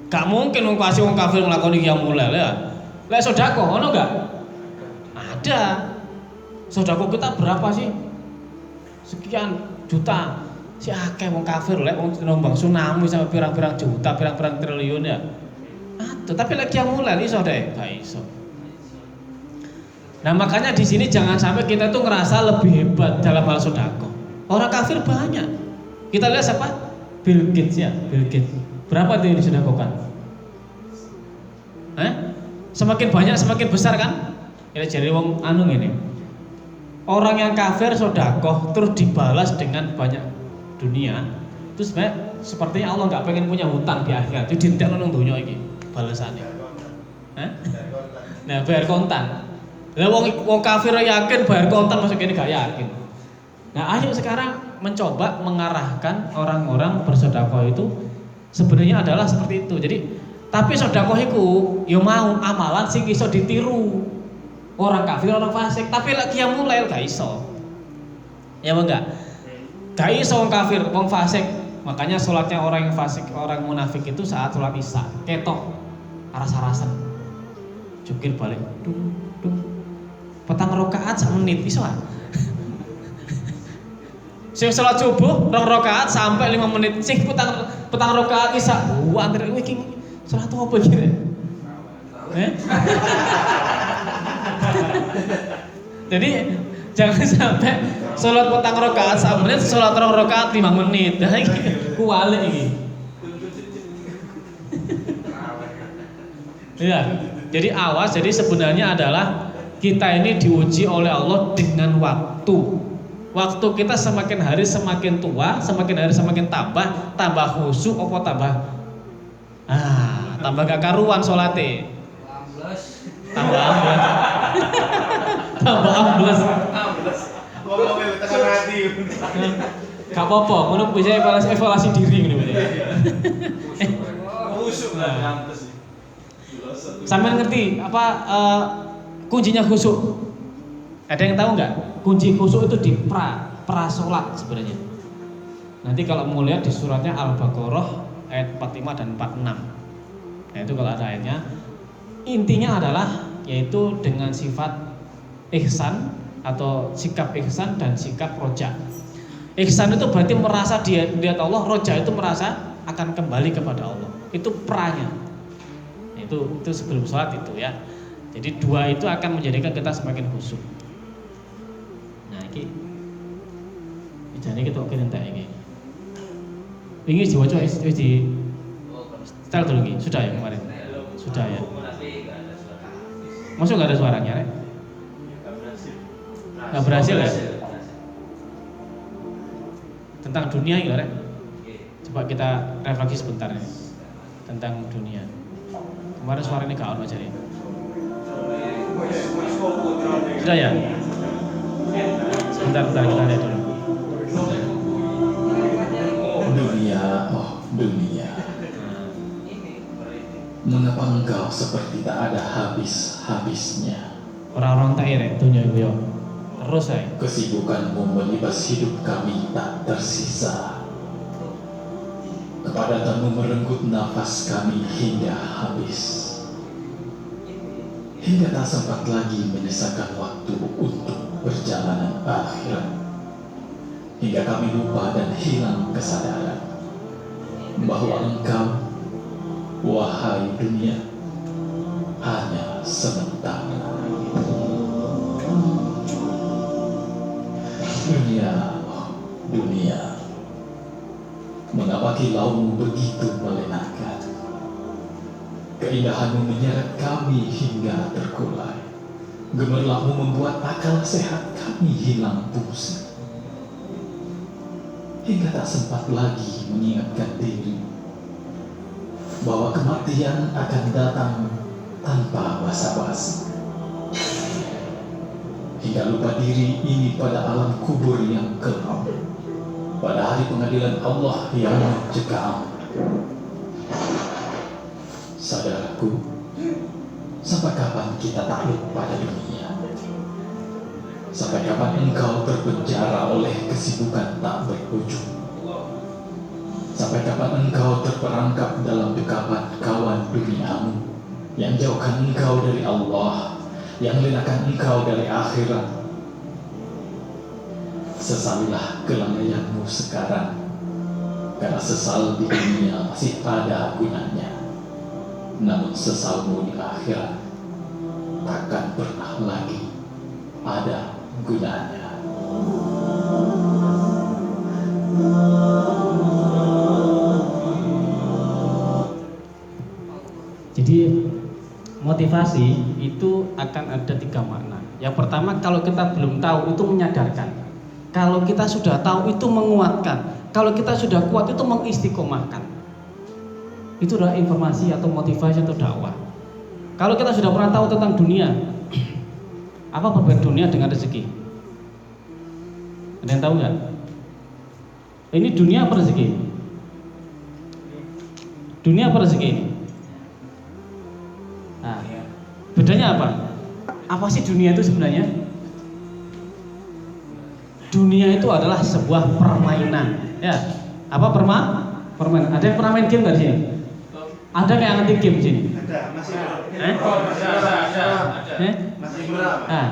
Gak mungkin orang fasik orang kafir melakukan qiyamul ya. Lek sedekah ono enggak? Ada. Sedekah kita berapa sih? Sekian juta. Si akeh wong kafir lek wong nombang tsunami sampai pirang-pirang juta, pirang-pirang triliun ya. Aduh, tapi lek qiyamul iso deh, gak iso. Nah, makanya di sini jangan sampai kita tuh ngerasa lebih hebat dalam hal sedekah. Orang kafir banyak. Kita lihat siapa? Bill Gates ya, Bill Gates. Berapa tuh yang disedekahkan? Semakin banyak semakin besar kan? Ya jadi wong anu ini. Orang yang kafir sedekah terus dibalas dengan banyak dunia. Itu sebenarnya sepertinya Allah nggak pengen punya hutang di akhirat. Itu dintekno nang donya iki balasannya. Nah, bayar kontan. Lah wong kafir yakin bayar kontan masuk kene gak yakin. Nah, ayo sekarang mencoba mengarahkan orang-orang bersedekah itu sebenarnya adalah seperti itu. Jadi tapi sedekah iku ya mau amalan sing iso ditiru. Orang kafir, orang fasik, tapi lek qiyamul lail gak iso. Ya apa enggak? Gak iso wong kafir, wong fasik Makanya sholatnya orang yang fasik, orang munafik itu saat sholat isya ketok aras-arasan, jungkir balik, dung dung, petang rakaat sak menit iso ah. Sing sholat subuh 2 rakaat sampai 5 menit, sing petang rakaat isya, wah antre iki sholat apa iki? Jadi jangan sampai sholat petang rakaat 1 menit, sholat 2 rakaat 5 menit. Nah iki kuwalik iki. Ya, jadi awas. Jadi sebenarnya adalah kita ini diuji oleh Allah dengan waktu. Waktu kita semakin hari semakin tua, semakin hari semakin tambah khusyuk apa tambah gak karuan sholatnya. Tambah ambles. Tambah ambles. Ngomongnya tekan hati. Gak apa-apa, ngono bisa evaluasi diri ngono ya. Khusyuk lah. Sampean ngerti apa kuncinya khusyuk? Ada yang tahu nggak? Kunci khusyuk itu di pra sholat sebenarnya. Nanti kalau mau lihat di suratnya Al-Baqarah ayat 45 dan 46. Nah itu kalau ada ayatnya. Intinya adalah yaitu dengan sifat ihsan atau sikap ihsan dan sikap roja. Ihsan itu berarti merasa dia lihat Allah, roja itu merasa akan kembali kepada Allah. Itu pranya. Itu sebelum sholat itu ya. Jadi 2 itu akan menjadikan kita semakin khusyuk. Nah jadi kita oke entek iki. Ini diwaca di setel dulu iki. Sudah ya kemarin. Sudah ya. Masuk nggak ada suaranya, Rek? Nggak berhasil ya? Tentang dunia ya, Rek? Coba kita refleksi sebentar ya. Tentang dunia. Kemarin suaranya gak ono jadi. Sudah ya? Sebentar kita lihat dulu. Dunia, oh dunia, mengapa engkau seperti tak ada habis-habisnya? Orang-orang tak ya, dunia itu ya. Terus saya. Kesibukanmu melibas hidup kami tak tersisa. Kepadatanmu merenggut nafas kami hingga habis. Hingga tak sempat lagi menyisakan waktu untuk perjalanan akhirat. Hingga kami lupa dan hilang kesadaran bahwa engkau, wahai dunia, hanya sementara. Dunia, oh dunia, mengapa kilaumu begitu melenakan? Keindahanmu menyeret kami hingga terkulai. Gemerlapmu membuat akal sehat kami hilang fungsi. Hingga tak sempat lagi mengingatkan diri bahwa kematian akan datang tanpa basa-basi. Hingga lupa diri ini pada alam kubur yang kelam, pada hari pengadilan Allah yang mencekam. Saudaraku, sampai kapan kita takluk pada dunia? Sampai kapan engkau terpenjara oleh kesibukan tak berujung? Sampai kapan engkau terperangkap dalam dekapan kawan duniamu yang jauhkan engkau dari Allah, yang lenakan engkau dari akhirat? Sesalilah kelalaianmu sekarang, karena sesal di dunia masih ada gunanya. Namun sesalmu di akhirat takkan pernah lagi ada gunanya. Jadi motivasi itu akan ada 3 makna. Yang pertama, kalau kita belum tahu itu menyadarkan. Kalau kita sudah tahu itu menguatkan. Kalau kita sudah kuat itu mengistiqomahkan. Itu adalah informasi atau motivasi atau dakwah. Kalau kita sudah pernah tahu tentang dunia, apa perbedaan dunia dengan rezeki? Ada yang tahu nggak? Ini dunia apa rezeki? Dunia apa rezeki ini? Nah, bedanya apa? Apa sih dunia itu sebenarnya? Dunia itu adalah sebuah permainan, ya. Apa permainan? Ada yang pernah main game nggak di sini? Ada nggak yang ngerti game di sini? Ada, masih belum. Eh? Masih belum. Nah,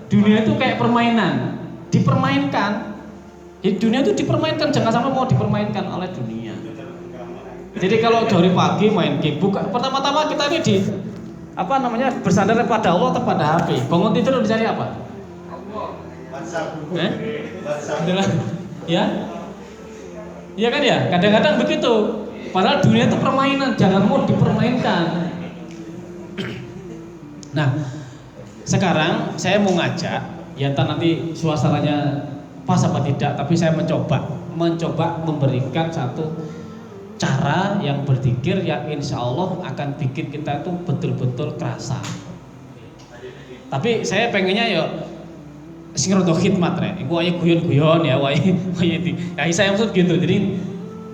dunia itu kayak permainan, dipermainkan. Jadi dunia itu dipermainkan, jangan sampai mau dipermainkan oleh dunia. Jadi kalau dari pagi main game, bukan pertama-tama kita ini bersandar pada Allah atau pada HP. Bangun tidur dicari apa? WhatsApp. Adalah, ya? Iya kan ya? Kadang-kadang begitu. Padahal dunia itu permainan, jangan mau dipermainkan. Nah, sekarang saya mau ngajak, ya entah nanti suasananya pas apa tidak, tapi saya mencoba memberikan satu cara yang berzikir yang insya Allah akan bikin kita itu betul-betul kerasa. Tapi saya pengennya ya sing rada khidmat rek. Iku wae guyon-guyon ya wae iki. Ya saya maksud gitu. Jadi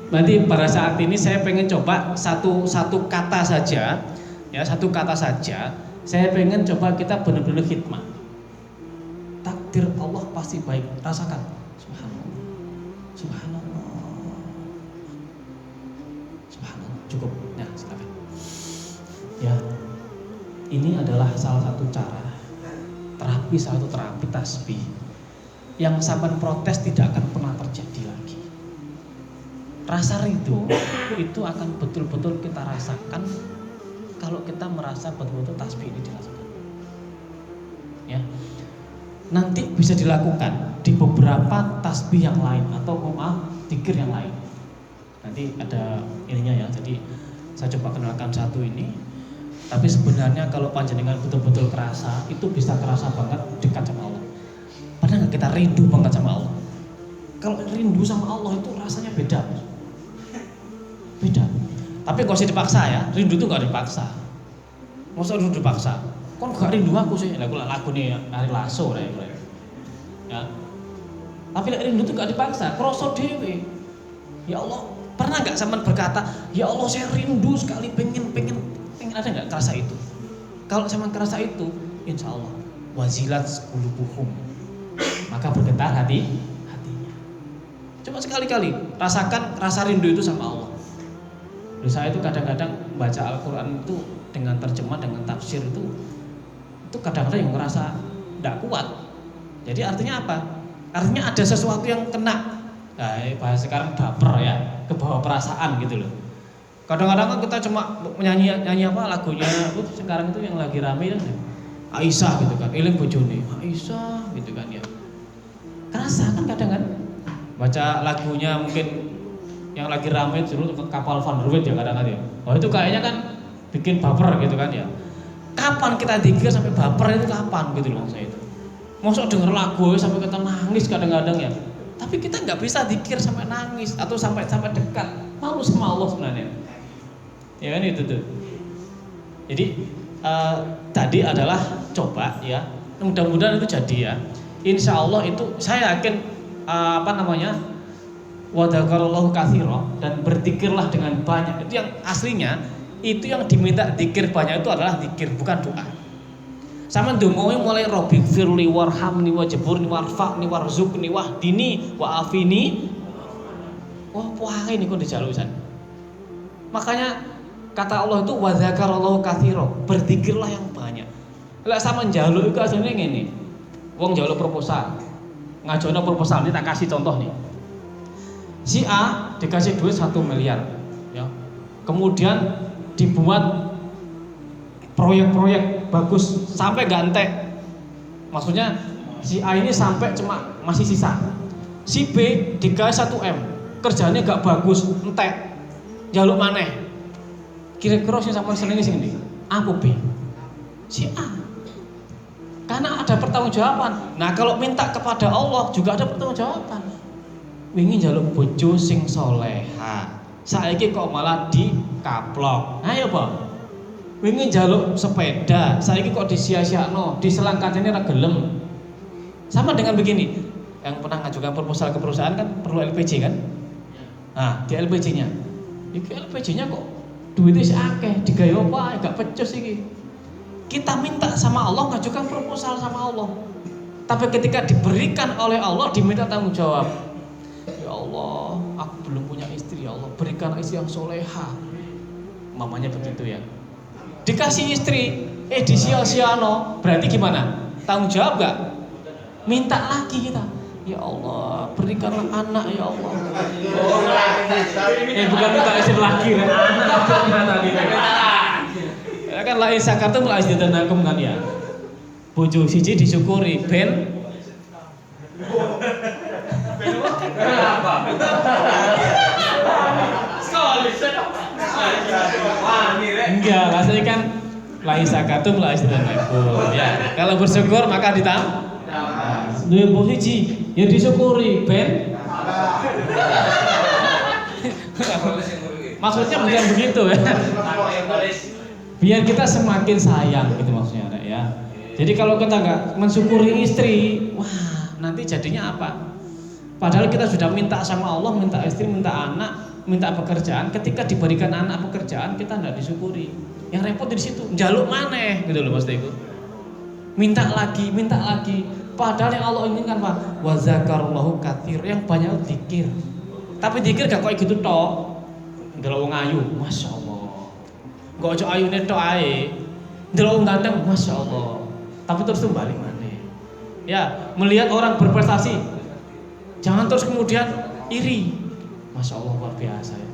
nanti pada saat ini saya pengen coba satu kata saja, ya satu kata saja. Saya pengen coba kita benar-benar khidmat. Takdir Allah pasti baik. Rasakan. Subhanallah. Subhanallah. Subhanallah. Cukup. Ya, silakan. Ya. Ini adalah salah satu cara terapi tasbih yang sampai protes tidak akan pernah terjadi lagi. Rasa ridho itu akan betul-betul kita rasakan kalau kita merasa betul-betul tasbih ini dirasakan. Ya, nanti bisa dilakukan di beberapa tasbih yang lain atau zikir yang lain. Nanti ada ininya ya. Jadi saya coba kenalkan satu ini. Tapi sebenarnya kalau panjenengan betul-betul kerasa, itu bisa kerasa banget dekat sama Allah. Padahal kita rindu banget sama Allah. Kalau rindu sama Allah itu rasanya beda. Beda. Tapi gak usah dipaksa ya. Rindu itu gak dipaksa. Gak usah dipaksa. Kon gak rindu aku sih. Lagu nih Ari Lasso ya. Tapi rindu itu gak dipaksa. Kroso dewe. Ya Allah, pernah gak sampean berkata, ya Allah saya rindu sekali pengen ada nggak kerasa itu? Kalau sama kerasa itu, insya Allah wazilat qulubuhum, maka bergetar hatinya. Coba sekali-kali rasakan rasa rindu itu sama Allah. Lalu saya itu kadang-kadang baca Al-Quran itu dengan terjemah, dengan tafsir itu kadang-kadang yang ngerasa tidak kuat. Jadi artinya apa? Artinya ada sesuatu yang kena. Nah, bahasa sekarang baper ya, kebawa perasaan gitu loh. Kadang-kadang kan kita cuma nyanyi apa lagunya sekarang itu yang lagi rame kan Aisyah gitu kan, eling bojone Aisyah gitu kan ya. Kerasa kan kadang kan baca lagunya mungkin yang lagi rame dulu Kapal Van der Weyden ya kadang-kadang ya. Oh itu kayaknya kan bikin baper gitu kan ya. Kapan kita zikir sampai baper itu kapan gitu loh saya itu. Mosok denger lagu sampai kita nangis kadang-kadang ya. Tapi kita nggak bisa zikir sampai nangis atau sampai dekat. Malu sama Allah sebenarnya. Ya kan itu tuh. Jadi tadi adalah coba ya. Mudah-mudahan itu jadi ya. Insya Allah itu saya yakin wadzakarallahu katsira dan berzikirlah dengan banyak. Itu yang aslinya itu yang diminta zikir banyak itu adalah zikir bukan doa. Sama ndonga mulai Rabbi firli warhamni wajburni warfa'ni warzuqni wahdini wa'afini. Wah puahe niku dijaluk pisan. Makanya kata Allah itu wadzakarallahu katsira, berzikirlah yang banyak. Lek sama njaluk iku asline ngene. Wong njaluk proposal. Ngajono proposal ini tak kasih contoh nih. Si A dikasih duit 1 miliar ya. Kemudian dibuat proyek-proyek bagus sampai gantek. Maksudnya si A ini sampai cuma masih sisa. Si B dikasih 1 M, kerjanya gak bagus, entek. Njaluk maneh. Kira-kira sing sampeyan senengi sing ndi? A apa B? Si A. Karena ada pertanggungjawaban. Nah, kalau minta kepada Allah juga ada pertanggungjawaban. Wingi njaluk bojo sing soleha. Saiki kok malah dikaplok. Nah, ya apa? Wingi njaluk sepeda, saiki kok disia-siakno, diselang kancane ra gelem. Sama dengan begini. Yang pernah ngajukan proposal ke perusahaan kan perlu LPG kan? Nah, di LPG-nya. Iki LPG-nya kok duitnya sih akeh, digawe apa gak pecus iki. Kita minta sama Allah, ngajukan proposal sama Allah. Tapi ketika diberikan oleh Allah diminta tanggung jawab. Ya Allah, aku belum punya istri, ya Allah, berikan istri yang soleha. Mamanya begitu ya. Dikasih istri, disia-siano, berarti gimana? Tanggung jawab gak? Minta lagi kita. Ya Allah, berikanlah anak ya Allah. Bukan minta istri lagi kan? Anak tadi. Ya kan la isakartum la azdanakum kan ya. Bojo siji disyukuri ben apa? Enggak, rasanya kan la isakartum la azdanakum ya. Kalau bersyukur maka duwe bojo siji ya disyukuri ben maksudnya bukan begitu ya. Biar kita semakin sayang gitu maksudnya ya. Jadi kalau kita nggak mensyukuri istri, wah nanti jadinya apa? Padahal kita sudah minta sama Allah, minta istri, minta anak, minta pekerjaan. Ketika diberikan anak pekerjaan kita nggak disyukuri. Yang repot di situ, jaluk maneh gitu loh Mas Teguh. Minta lagi. Padahal yang Allah inginkan Pak, wa zakarallahu katsir, yang banyak zikir. Tapi zikir gak kok gitu tok. Ndelok wong ayu, masyaallah. Gak ojo ayune tok ae. Ndelok wong ganteng, masyaallah. Tapi terus tuh balik maneh. Ya, melihat orang berprestasi, jangan terus kemudian iri. Masyaallah luar biasa ya.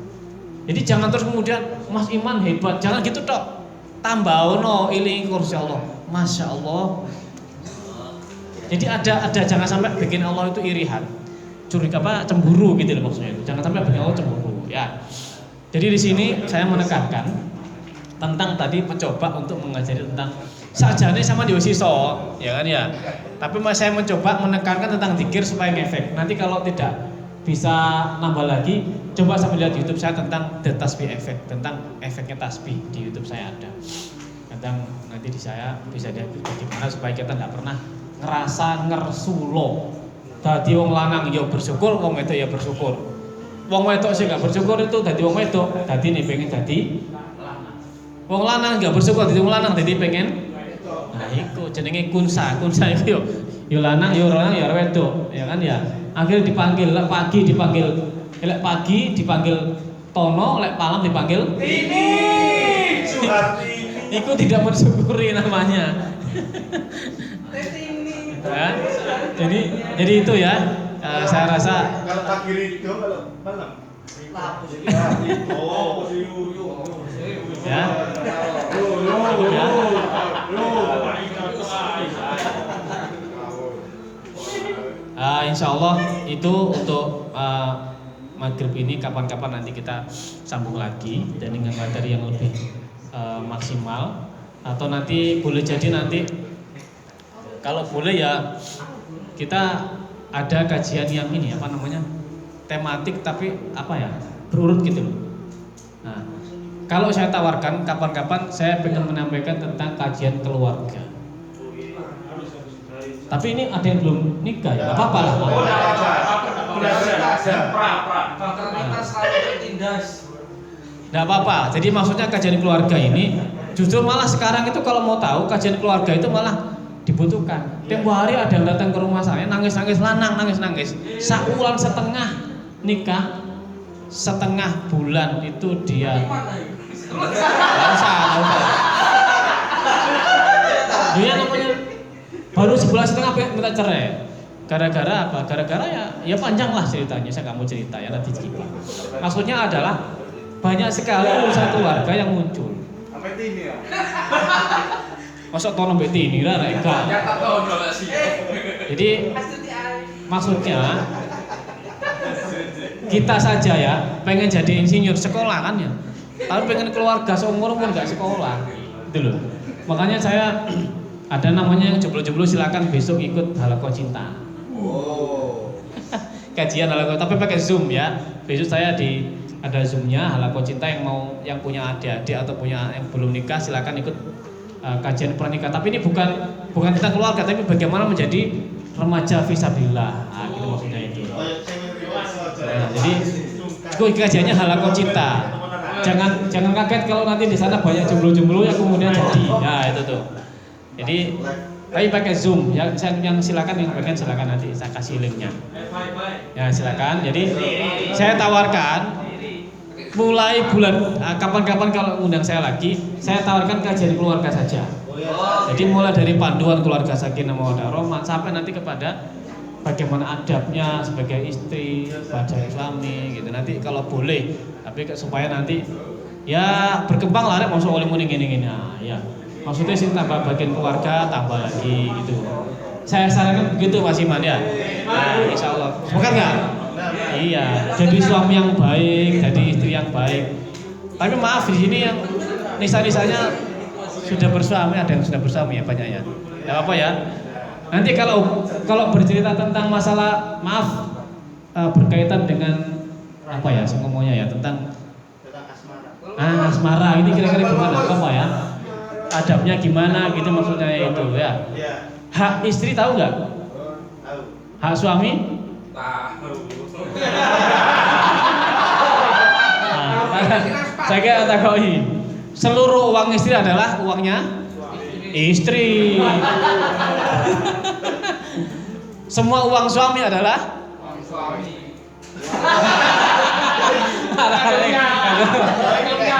Jadi jangan terus kemudian Mas Iman hebat, jangan gitu tok. Tambahono iling kursi Allah. Masyaallah. Jadi ada jangan sampai bikin Allah itu irihan, cemburu gitu loh maksudnya itu. Jangan sampai bikin Allah cemburu ya. Jadi di sini saya menekankan tentang tadi mencoba untuk mengajari tentang sajane sama diosiso ya kan ya. Tapi saya mencoba menekankan tentang zikir supaya ngefek. Nanti kalau tidak bisa nambah lagi, coba sambil lihat YouTube saya tentang The Tasbih Effect, tentang efeknya tasbih di YouTube saya ada. Tentang nanti di saya bisa lihat bagaimana supaya kita tidak pernah ngerasa ngersulo. Dadi wong lanang ya bersyukur, wong wedok ya bersyukur. Wong wedok sing gak bersyukur itu dadi wong wedok, dadi nih pengen dadi wong lanang gak bersyukur dadi wong lanang dadi pengen. Nah iku jenenge kunsa itu yo lanang yo lanang yo wedok, ya kan ya. Akhirnya dipanggil lek pagi dipanggil Tono, lek malam dipanggil Tini. Suhartini. Iku tidak mensyukuri namanya. Ya, jadi itu ya, saya rasa kalau pagi itu kalau malam insya Allah itu untuk maghrib ini kapan-kapan nanti kita sambung lagi dan dengan materi yang lebih maksimal, atau nanti boleh jadi nanti kalau boleh ya kita ada kajian yang ini apa namanya tematik tapi apa ya berurut gitu loh. Nah kalau saya tawarkan kapan-kapan saya ingin menyampaikan tentang kajian keluarga. Tapi ini ada yang belum nikah ya, nggak apa-apa lah. Nggak apa-apa. Jadi maksudnya kajian keluarga ini justru malah sekarang itu kalau mau tahu kajian keluarga itu malah dibutuhkan. Tempo hari ada yang datang ke rumah saya nangis-nangis lanang, nangis-nangis. Sakulan setengah nikah, setengah bulan itu dia. Nggak usah. Dia namanya baru sebulan setengah minta cerai. Gara-gara apa? Gara-gara ya panjang lah ceritanya. Saya nggak mau cerita ya nanti skip. Maksudnya adalah banyak sekali urusan keluarga yang muncul. Sampai ini ya. Masa tolong beti ini lah reka. Jadi maksudnya kita saja ya pengen jadi insinyur sekolah kan ya, tapi pengen keluarga seumur pun nggak sekolah, gitu loh. Makanya saya ada namanya yang jeblo-jeblo silakan besok ikut Halaqah Cinta. Kajian Halaqah tapi pakai Zoom ya. Besok saya ada Zoomnya Halaqah Cinta yang punya adik-adik atau punya yang belum nikah silakan ikut kajian pernikahan. Tapi ini bukan tentang keluarga, tapi bagaimana menjadi remaja fisabilillah. Nah, gitu maksudnya itu. Nah, jadi kajiannya Halaqah Cinta. Jangan kaget kalau nanti di sana banyak jomblo-jomblo yang kemudian jadi. Ya itu tuh. Jadi Tapi pakai Zoom. Yang silakan yang bagian silakan nanti saya kasih linknya. Ya silakan. Jadi saya tawarkan mulai bulan kapan-kapan kalau undang saya lagi, saya tawarkan kajian keluarga saja. Jadi mulai dari panduan keluarga sakinah mawaddah warahmah sampai nanti kepada bagaimana adabnya sebagai istri, sebagai suami gitu. Nanti kalau boleh, tapi supaya nanti ya berkembang lah, masuk oleh muni gini-gini. Nah, ya. Maksudnya sih tambah bagian keluarga, tambah lagi gitu. Saya sarankan begitu Mas Iman ya. Nah, insya Allah. Bukan nggak? Iya. Jadi suami yang baik, jadi istri yang baik. Tapi maaf di sini yang nisa-nisanya sudah bersuami, ada yang sudah bersuami ya banyaknya. Tidak apa ya. Nanti kalau bercerita tentang masalah berkaitan dengan apa ya, ngomongnya ya tentang asmara. Ini kira-kira gimana? Apa ya? Adabnya gimana gitu maksudnya itu ya. Hak istri tahu nggak? Hak suami? Saya kira takoi. Seluruh uang istri adalah uangnya istri. Semua uang suami adalah uang suami.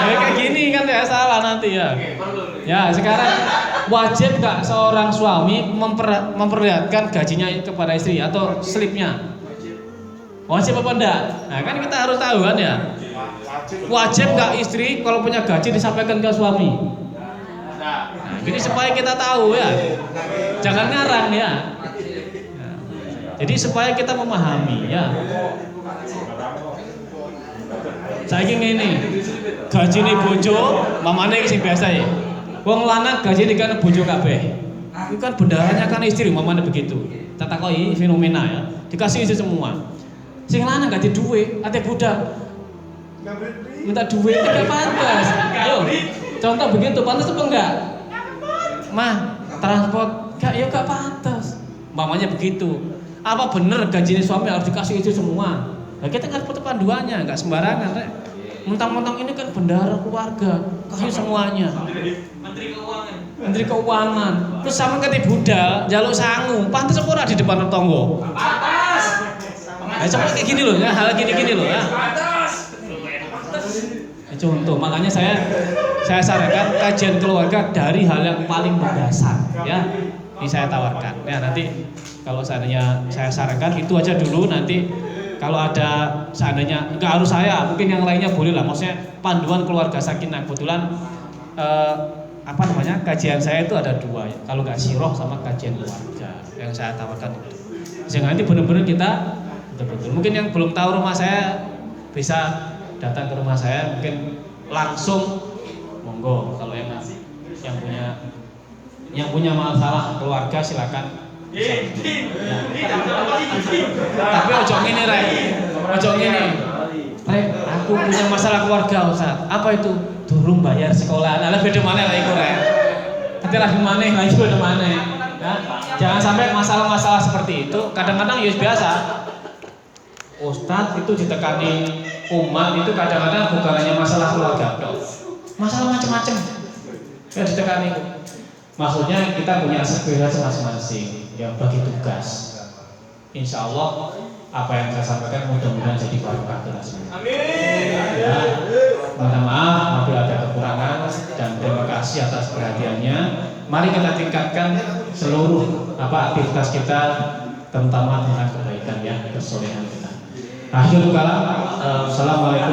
Kayak gini kan ya salah nanti ya. Ya sekarang wajib nggak seorang suami memperlihatkan gajinya kepada istri atau slipnya? Wajib apa enggak? Nah kan kita harus tahu kan ya. Wajib nggak istri kalau punya gaji disampaikan ke suami? Nah, jadi supaya kita tahu ya. Jangan ngarang ya. Nah, jadi supaya kita memahami ya. Saya ingin ini gaji ini bojo, mamane sing biasa ya. Wong lanang gaji ini kan bojo kabeh. Itu kan bendaharanya kan istri, mamane begitu. Tata koi fenomena ya. Dikasih istri semua. Sing lanang gak di duit, ate budak. Minta duit enggak pantas. Ayo. Contoh begitu, pantas apa enggak? Mah, transport gak pantas. Mamanya begitu. Apa bener gaji suami harus dikasih istri semua? Nah, kita harus punya panduannya, nggak sembarangan. Mentang-mentang ini kan bendahara keluarga, kasih semuanya. Menteri Keuangan. Terus sama kate budal, jaluk sangu, pantas apa ora di depan tonggo? Pantas. Nah, coba kayak gini loh, ya, hal gini-gini loh ya. Contoh, makanya saya sarankan kajian keluarga dari hal yang paling mendasar, ya. Ini saya tawarkan. Ya nanti kalau seandainya saya sarankan itu aja dulu, nanti kalau ada seandainya nggak harus saya, mungkin yang lainnya boleh lah. Maksudnya panduan keluarga sakinah. Kebetulan kajian saya itu ada dua. Kalau nggak siroh sama kajian keluarga yang saya tawarkan itu. Jadi nanti benar-benar kita betul-betul. Mungkin yang belum tahu rumah saya bisa datang ke rumah saya. Mungkin langsung monggo. Kalau yang punya masalah keluarga silakan. Ya. Tapi ojo ngene rek. Ojo ngene. Rek, aku punya masalah keluarga, Ustaz. Apa itu? Durung bayar sekolah. Lah beda maneh lah iku rek. Nanti lagi maneh, lagi beda maneh. Ya. Jangan sampai masalah-masalah seperti itu. Kadang-kadang ya biasa. Ustaz itu ditekani umat itu kadang-kadang bukan hanya masalah keluarga, masalah macam-macam. Ya ditekani. Maksudnya kita punya aspirasi masing-masing, yang bagi tugas. Insya Allah apa yang saya sampaikan mudah-mudahan jadi barokah kita semua. Amin. Ya, minta maaf apabila ada kekurangan dan terima kasih atas perhatiannya. Mari kita tingkatkan seluruh aktivitas kita, terutama tentang kebaikan ya, kesolehan kita. Akhirul kalam, assalamualaikum